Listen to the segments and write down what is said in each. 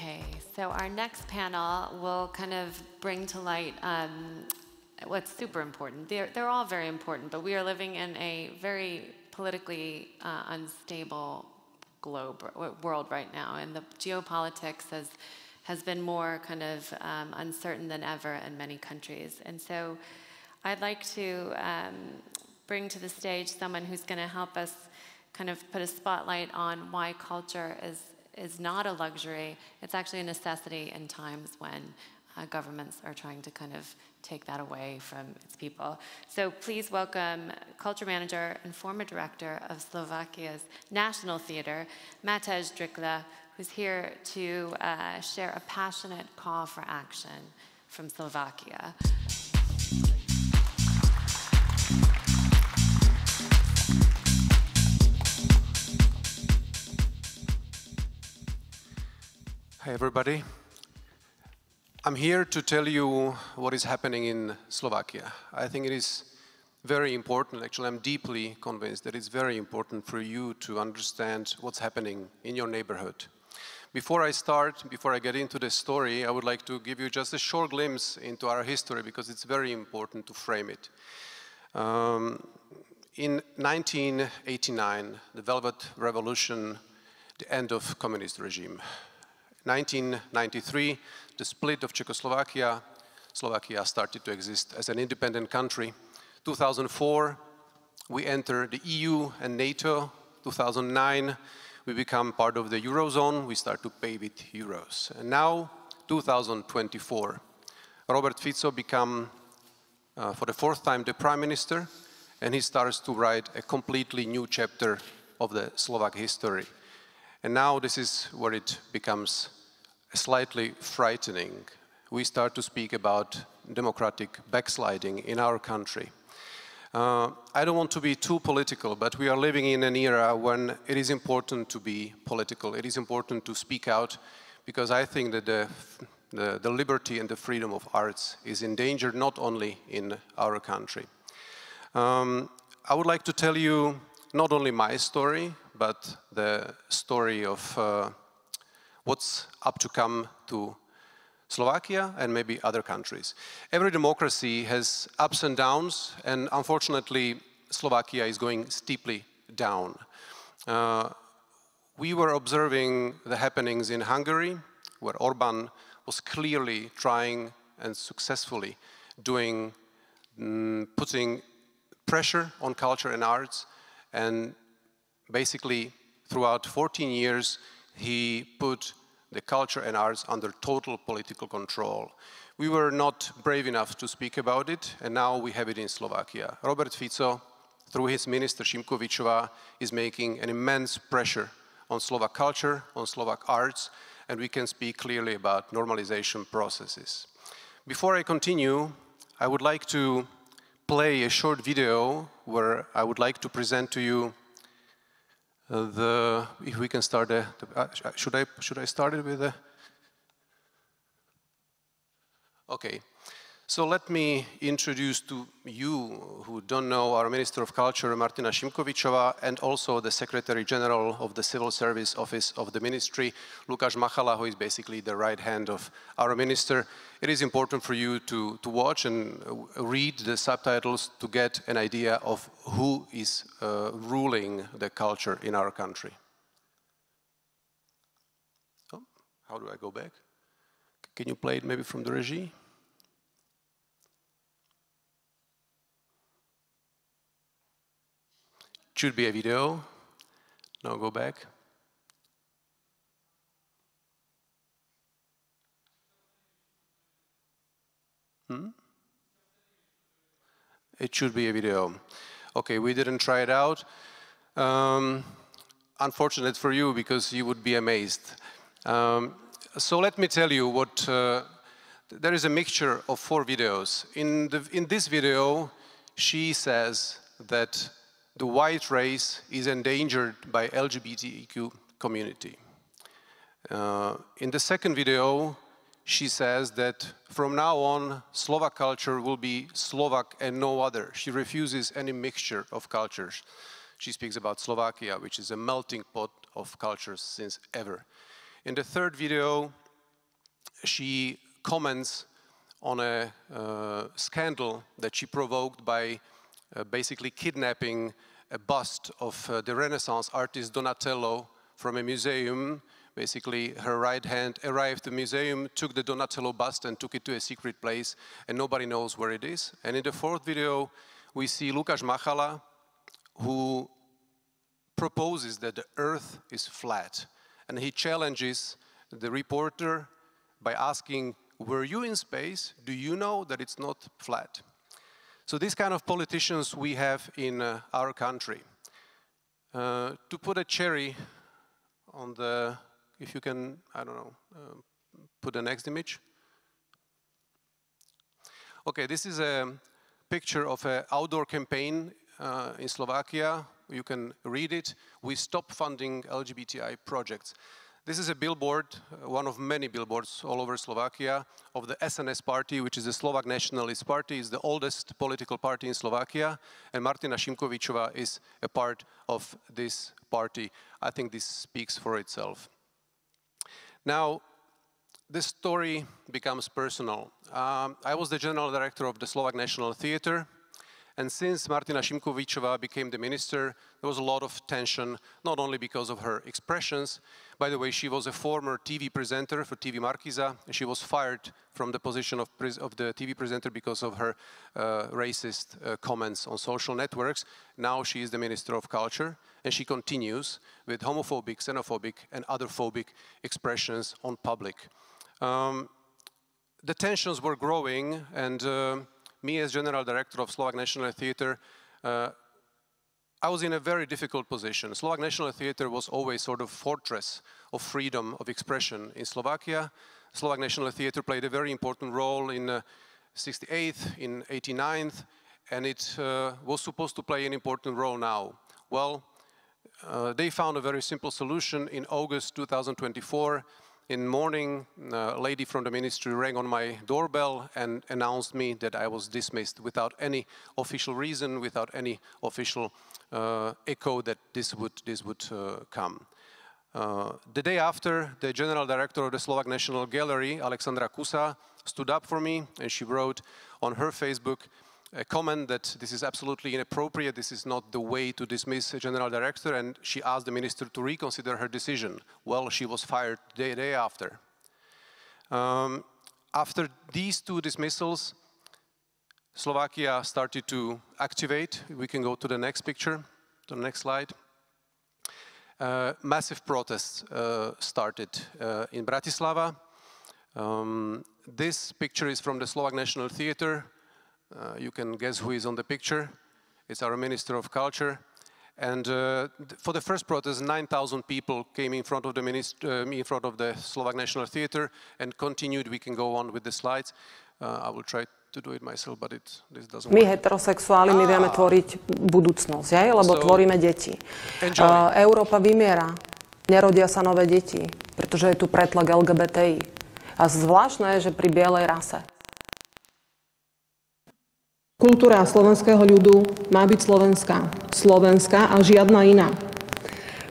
Okay, so our next panel will kind of bring to light what's super important. They're all very important, but we are living in a very politically unstable world right now, and the geopolitics has been more kind of uncertain than ever in many countries. And so I'd like to bring to the stage someone who's going to help us kind of put a spotlight on why culture is not a luxury. It's actually a necessity in times when governments are trying to kind of take that away from its people. So please welcome culture manager and former director of Slovakia's National Theatre, Matej Drikla, who's here to share a passionate call for action from Slovakia. Hi everybody. I'm here to tell you what is happening in Slovakia. I think it is very important, actually I'm deeply convinced that it's very important for you to understand what's happening in your neighborhood. Before I get into the story, I would like to give you just a short glimpse into our history because it's very important to frame it. In 1989, the Velvet Revolution, the end of communist regime. 1993, the split of Czechoslovakia, Slovakia started to exist as an independent country. 2004, we enter the EU and NATO. 2009, we become part of the Eurozone, we start to pay with euros. And now, 2024, Roberta Fica become, for the fourth time, the Prime Minister, and he starts to write a completely new chapter of the Slovak history. And now this is where it becomes slightly frightening. We start to speak about democratic backsliding in our country. I don't want to be too political, but we are living in an era when it is important to be political. It is important to speak out, because I think that the liberty and the freedom of arts is endangered not only in our country. I would like to tell you not only my story, but the story of what's up to come to Slovakia and maybe other countries. Every democracy has ups and downs, and unfortunately, Slovakia is going steeply down. We were observing the happenings in Hungary, where Orbán was clearly trying and successfully putting pressure on culture and arts, and basically throughout 14 years he put the culture and arts under total political control. We were not brave enough to speak about it, and now we have it in Slovakia. Roberta Fica, through his minister Šimkovičová, is making an immense pressure on Slovak culture, on Slovak arts, and we can speak clearly about normalization processes. Before I continue, I would like to play a short video where I would like to present to you if we can start should I start it with the, okay. So let me introduce to you who don't know our Minister of Culture, Martina Šimkovičová, and also the Secretary General of the Civil Service Office of the Ministry, Lukáš Machala, who is basically the right hand of our Minister. It is important for you to watch and read the subtitles to get an idea of who is ruling the culture in our country. Oh, how do I go back? Can you play it maybe from the regie? Should be a video. Now go back. It should be a video. Okay, we didn't try it out. Unfortunate for you, because you would be amazed. So let me tell you what, there is a mixture of 4 videos. In this video, she says that the white race is endangered by LGBTQ community. In the second video, she says that from now on, Slovak culture will be Slovak and no other. She refuses any mixture of cultures. She speaks about Slovakia, which is a melting pot of cultures since ever. In the third video, she comments on a scandal that she provoked by basically kidnapping a bust of the Renaissance artist Donatello from a museum. Basically, her right hand arrived at the museum, took the Donatello bust and took it to a secret place, and nobody knows where it is. And in the fourth video, we see Lukáš Machala, who proposes that the earth is flat. And he challenges the reporter by asking, were you in space? Do you know that it's not flat? So these kind of politicians we have in our country. To put a cherry on the, if you can, I don't know, put the next image. Okay, this is a picture of an outdoor campaign in Slovakia. You can read it. We stop funding LGBTI projects. This is a billboard, one of many billboards all over Slovakia, of the SNS party, which is the Slovak Nationalist Party. It's the oldest political party in Slovakia, and Martina Šimkovičová is a part of this party. I think this speaks for itself. Now, this story becomes personal. I was the general director of the Slovak National Theatre, and since Martina Šimkovičová became the minister, there was a lot of tension, not only because of her expressions. By the way, she was a former TV presenter for TV Markiza, and she was fired from the position of the TV presenter because of her racist comments on social networks. Now she is the Minister of Culture, and she continues with homophobic, xenophobic, and other phobic expressions on public. The tensions were growing, and me as General Director of Slovak National Theatre, I was in a very difficult position. Slovak National Theatre was always sort of fortress of freedom of expression in Slovakia. Slovak National Theatre played a very important role in 68th, in 89th, and it was supposed to play an important role now. Well, they found a very simple solution. In August 2024, in the morning, a lady from the ministry rang on my doorbell and announced me that I was dismissed without any official reason, without any official echo that this would come. The day after, the general director of the Slovak National Gallery, Alexandra Kusa, stood up for me, and she wrote on her Facebook a comment that this is absolutely inappropriate, this is not the way to dismiss a general director, and she asked the minister to reconsider her decision. Well, she was fired the day after. After these two dismissals, Slovakia started to activate. We can go to the next picture, to the next slide. Massive protests started in Bratislava. This picture is from the Slovak National Theatre. You can guess who is on the picture. It's our Minister of Culture. And for the first protest, 9,000 people came in front of the Slovak National Theatre and continued. We can go on with the slides. I will try to do it myself, but this doesn't work. My heterosexuáli, my vieme tvoriť budúcnosť, lebo tvoríme deti. Európa vymiera, nerodia sa nové deti, pretože je tu pretlak LGBTI. A zvláštne je, že pri bielej rase. Kultúra slovenského ľudu má byť slovenská a žiadna iná.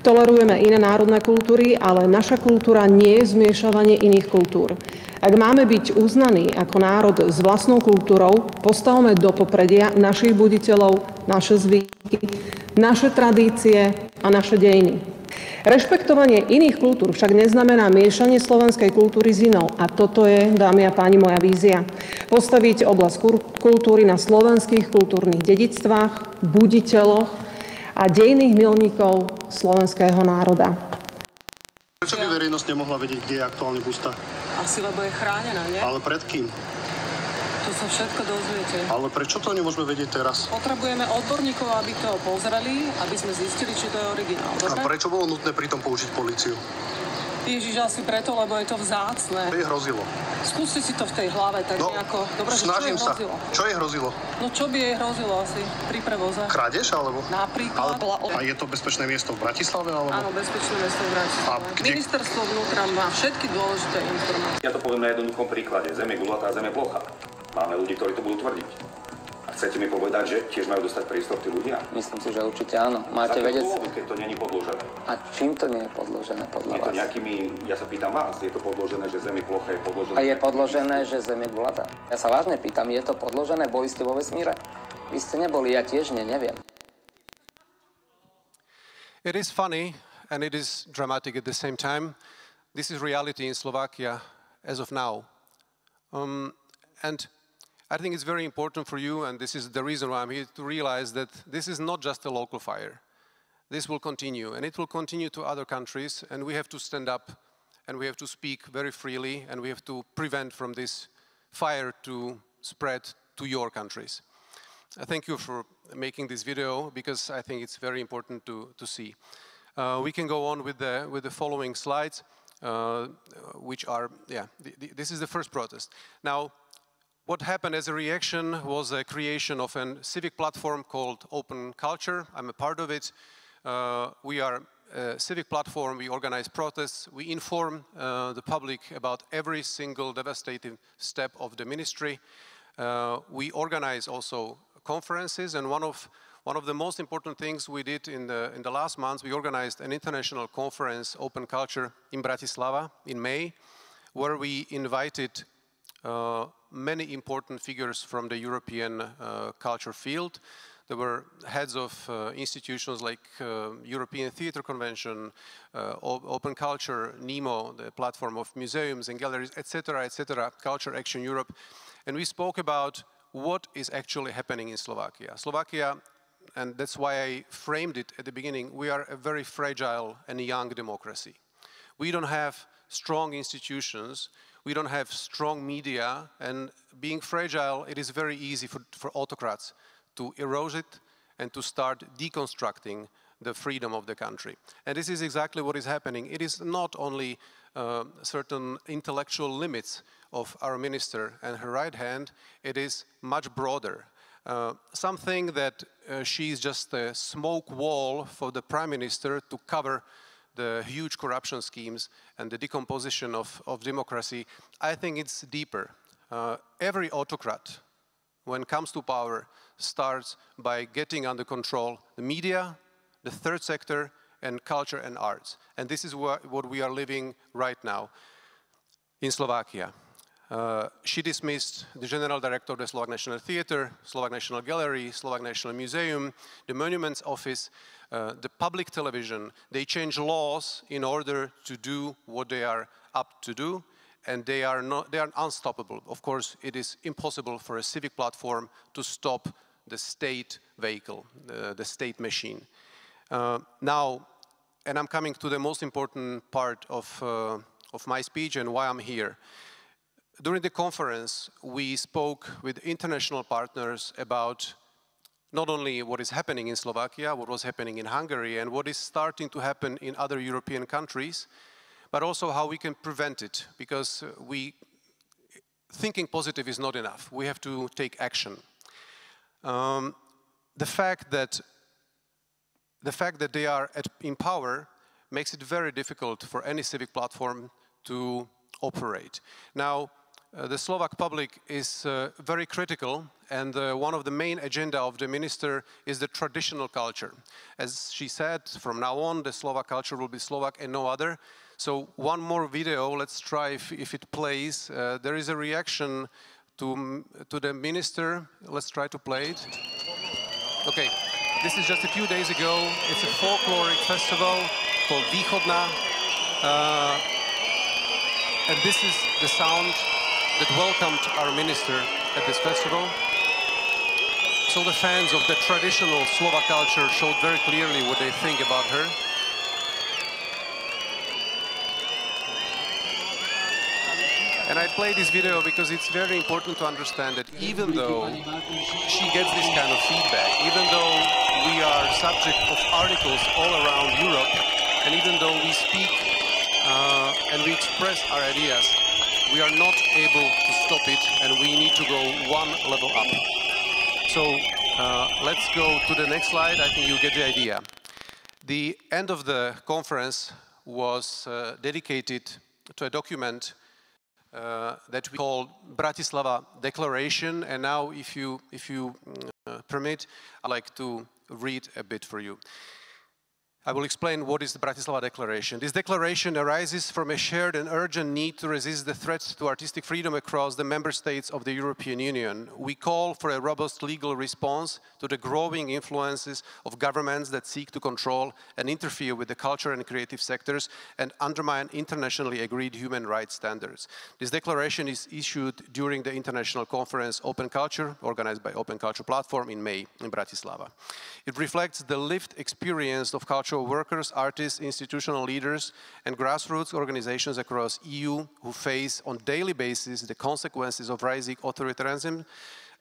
Tolerujeme iné národné kultúry, ale naša kultúra nie je zmiešavanie iných kultúr. Ak máme byť uznaní ako národ s vlastnou kultúrou, postavme do popredia našich buditeľov, naše zvyky, naše tradície a naše dejiny. Rešpektovanie iných kultúr však neznamená miešanie slovenskej kultúry s inou. A toto je, dámy a páni, moja vízia. Postaviť oblasť kultúry na slovenských kultúrnych dedičstvách, buditeľoch a dejných milníkov slovenského národa. Prečo by verejnosť nemohla vedieť, kde je aktuálne busta? Asi lebo je chránená, nie? Ale pred kým? To sa všetko dozviete. Ale prečo to nemôžeme vedieť teraz? Potrebujeme odborníkov, aby to pozreli, aby sme zistili, či to je originál. A prečo bolo nutné pritom použiť políciu? Ježiš, asi preto, lebo je to vzácne. Čo jej hrozilo? Skúste si to v tej hlave tak nejako. Dobre, snažím sa. Čo jej hrozilo? No čo by jej hrozilo asi pri prevoze? Krádež alebo? Napríklad. A je to bezpečné miesto v Bratislave alebo? Áno, bezpečné miesto v Bratislave. Ministerstvo vnútra má všetky dôležité informácie. Ja to poviem na jednoduchom príklade. Zem je gulatá, zem je plochá. Máme ľudí, ktorí to budú tvrdiť. A Chcete mi povedať, že tiež majú dostať priestor tí ľudia? Myslím si, že určite áno. Máte vedieť... Keď to nie je podložené. A čím to nie je podložené podľa vás? Je to nejakými, ja sa pýtam vás, je to podložené, že Zem je plocha, je podložené? A je podložené, že Zem je gulatá. Ja sa vážne pýtam, je to podložené? Boli ste vo vesmíre? Vy ste neboli, ja tiež neviem. It is funny and it is dramatic at the same time. This is reality in Slovakia as of now. And I think it's very important for you, and this is the reason why I'm here, to realize that this is not just a local fire. This will continue, and it will continue to other countries, and we have to stand up, and we have to speak very freely, and we have to prevent from this fire to spread to your countries. Thank you for making this video, because I think it's very important to see. We can go on with the following slides, which are, this is the first protest. Now, what happened as a reaction was a creation of a civic platform called Open Culture. I'm a part of it. We are a civic platform. We organize protests. We inform the public about every single devastating step of the ministry. We organize also conferences, and one of the most important things we did in the last months, we organized an international conference, Open Culture, in Bratislava in May, where we invited many important figures from the European culture field. There were heads of institutions like European Theatre Convention, Open Culture, NEMO, the platform of museums and galleries, etc., Culture Action Europe. And we spoke about what is actually happening in Slovakia. Slovakia, and that's why I framed it at the beginning, we are a very fragile and young democracy. We don't have strong institutions. We don't have strong media, and being fragile, it is very easy for autocrats to erode it and to start deconstructing the freedom of the country. And this is exactly what is happening. It is not only certain intellectual limits of our minister and her right hand, it is much broader. Something that she is just a smoke wall for the prime minister to cover the huge corruption schemes and the decomposition of democracy. I think it's deeper. Every autocrat, when it comes to power, starts by getting under control the media, the third sector, and culture and arts. And this is what we are living right now in Slovakia. She dismissed the general director of the Slovak National Theatre, Slovak National Gallery, Slovak National Museum, the Monuments Office, the public television. They changed laws in order to do what they are up to do, and they are unstoppable. Of course, it is impossible for a civic platform to stop the state vehicle, the state machine. Now, and I'm coming to the most important part of my speech and why I'm here. During the conference, we spoke with international partners about not only what is happening in Slovakia, what was happening in Hungary, and what is starting to happen in other European countries, but also how we can prevent it, because thinking positive is not enough. We have to take action. The fact that they are in power makes it very difficult for any civic platform to operate. Now, the Slovak public is very critical, and one of the main agenda of the minister is the traditional culture. As she said, from now on, the Slovak culture will be Slovak and no other. So one more video, let's try if it plays. There is a reaction to the minister. Let's try to play it. Okay, this is just a few days ago. It's a folkloric festival called Východna. And this is the sound that welcomed our minister at this festival. So the fans of the traditional Slovak culture showed very clearly what they think about her. And I play this video because it's very important to understand that even though she gets this kind of feedback, even though we are subject of articles all around Europe, and even though we speak and we express our ideas, we are not able to stop it, and we need to go one level up. So let's go to the next slide. I think you get the idea. The end of the conference was dedicated to a document that we call Bratislava Declaration. And now, if you permit, I'd like to read a bit for you. I will explain what is the Bratislava Declaration. This declaration arises from a shared and urgent need to resist the threats to artistic freedom across the member states of the European Union. We call for a robust legal response to the growing influences of governments that seek to control and interfere with the culture and creative sectors and undermine internationally agreed human rights standards. This declaration is issued during the international conference Open Culture, organized by Open Culture Platform in May in Bratislava. It reflects the lived experience of cultural workers, artists, institutional leaders, and grassroots organizations across EU who face on a daily basis the consequences of rising authoritarianism,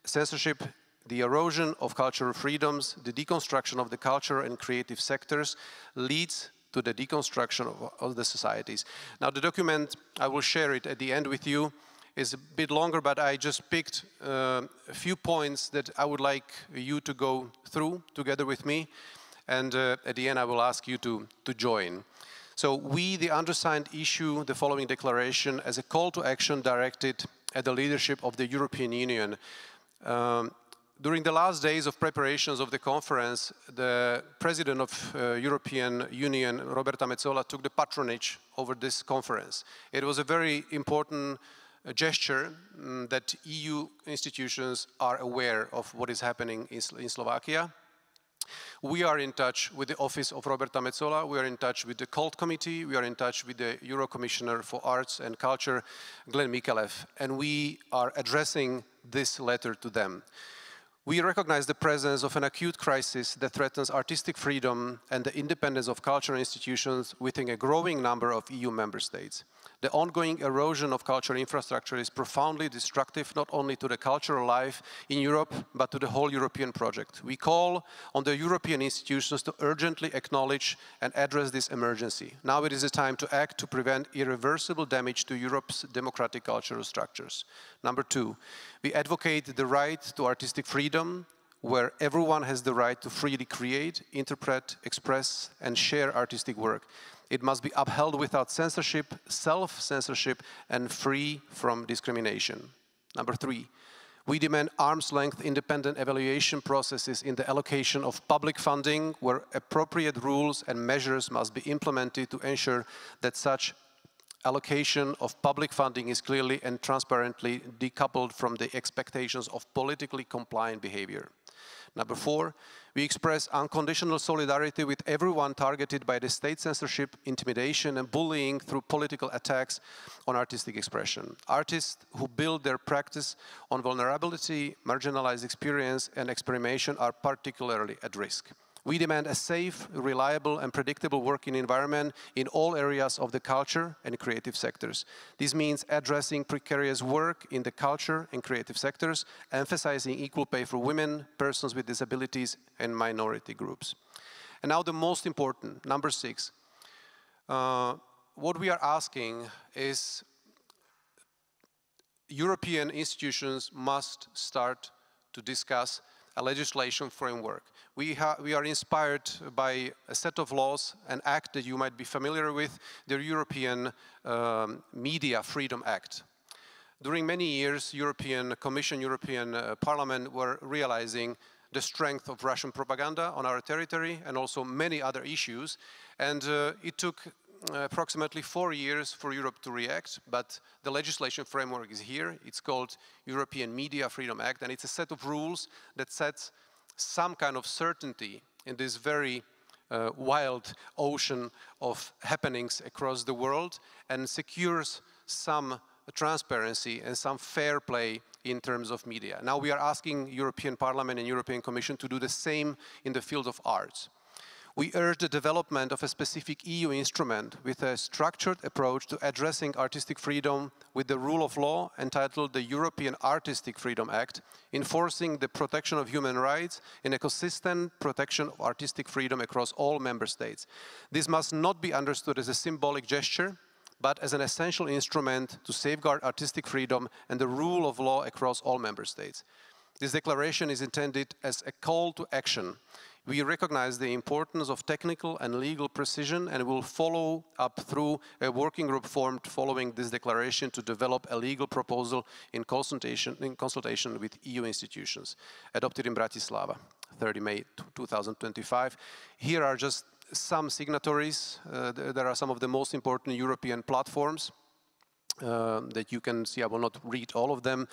censorship, the erosion of cultural freedoms, the deconstruction of the culture and creative sectors leads to the deconstruction of the societies. Now, the document, I will share it at the end with you, is a bit longer, but I just picked a few points that I would like you to go through together with me. And at the end, I will ask you to join. So we, the undersigned, issue the following declaration as a call to action directed at the leadership of the European Union. During the last days of preparations of the conference, the President of European Union, Roberta Metsola, took the patronage over this conference. It was a very important gesture that EU institutions are aware of what is happening in Slovakia. We are in touch with the office of Roberta Metsola, we are in touch with the Cult Committee, we are in touch with the Euro Commissioner for Arts and Culture, Glenn Mikalev, and we are addressing this letter to them. We recognize the presence of an acute crisis that threatens artistic freedom and the independence of cultural institutions within a growing number of EU member states. The ongoing erosion of cultural infrastructure is profoundly destructive not only to the cultural life in Europe, but to the whole European project. We call on the European institutions to urgently acknowledge and address this emergency. Now it is the time to act to prevent irreversible damage to Europe's democratic cultural structures. Number two, we advocate the right to artistic freedom, where everyone has the right to freely create, interpret, express, and share artistic work. It must be upheld without censorship, self-censorship, and free from discrimination. Number three, we demand arm's-length independent evaluation processes in the allocation of public funding, where appropriate rules and measures must be implemented to ensure that such allocation of public funding is clearly and transparently decoupled from the expectations of politically compliant behavior. Number four, we express unconditional solidarity with everyone targeted by the state censorship, intimidation, and bullying through political attacks on artistic expression. Artists who build their practice on vulnerability, marginalized experience, and experimentation are particularly at risk. We demand a safe, reliable, and predictable working environment in all areas of the culture and creative sectors. This means addressing precarious work in the culture and creative sectors, emphasizing equal pay for women, persons with disabilities, and minority groups. And now the most important, number six. What we are asking is European institutions must start to discuss a legislation framework. We are inspired by a set of laws, an act that you might be familiar with, the European Media Freedom Act. During many years, European Commission, European Parliament were realizing the strength of Russian propaganda on our territory and also many other issues. And it took approximately 4 years for Europe to react, but the legislation framework is here. It's called European Media Freedom Act, and it's a set of rules that sets some kind of certainty in this very wild ocean of happenings across the world and secures some transparency and some fair play in terms of media. Now we are asking European Parliament and European Commission to do the same in the field of arts. We urge the development of a specific EU instrument with a structured approach to addressing artistic freedom with the rule of law entitled the European Artistic Freedom Act, enforcing the protection of human rights in a consistent protection of artistic freedom across all member states. This must not be understood as a symbolic gesture, but as an essential instrument to safeguard artistic freedom and the rule of law across all member states. This declaration is intended as a call to action We recognize the importance of technical and legal precision and will follow up through a working group formed following this declaration to develop a legal proposal in consultation with EU institutions, adopted in Bratislava, 30 May 2025. Here are just some signatories. There are some of the most important European platforms that you can see. I will not read all of them.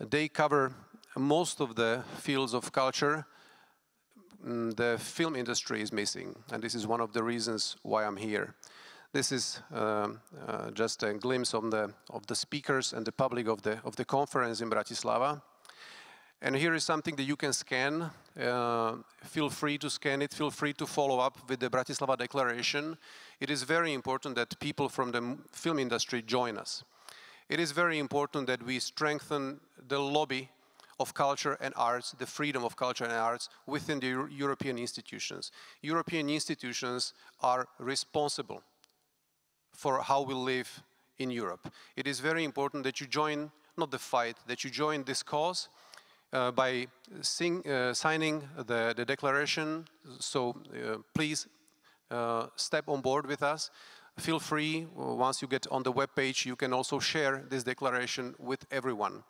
They cover most of the fields of culture. The film industry is missing, and this is one of the reasons why I'm here. This is just a glimpse of the speakers and the public of the conference in Bratislava. And here is something that you can scan. Feel free to scan it. Feel free to follow up with the Bratislava Declaration. It is very important that people from the film industry join us. It is very important that we strengthen the lobby of culture and arts, the freedom of culture and arts within the European institutions. European institutions are responsible for how we live in Europe. It is very important that you join, not the fight, that you join this cause by signing the declaration. So please step on board with us. Feel free, once you get on the webpage, you can also share this declaration with everyone.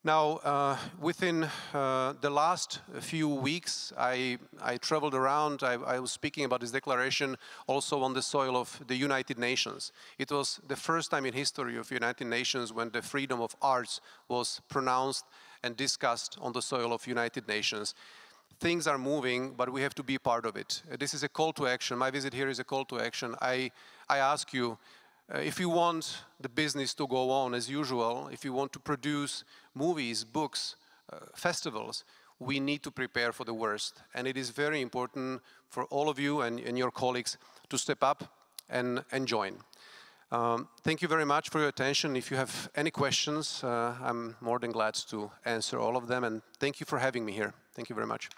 Now, within the last few weeks, I traveled around. I was speaking about this declaration also on the soil of the United Nations. It was the first time in history of United Nations when the freedom of arts was pronounced and discussed on the soil of United Nations. Things are moving, but we have to be part of it. This is a call to action. My visit here is a call to action. I ask you, if you want the business to go on as usual, if you want to produce movies, books, festivals, we need to prepare for the worst. And it is very important for all of you and your colleagues to step up and join. Thank you very much for your attention. If you have any questions, I'm more than glad to answer all of them. And thank you for having me here. Thank you very much.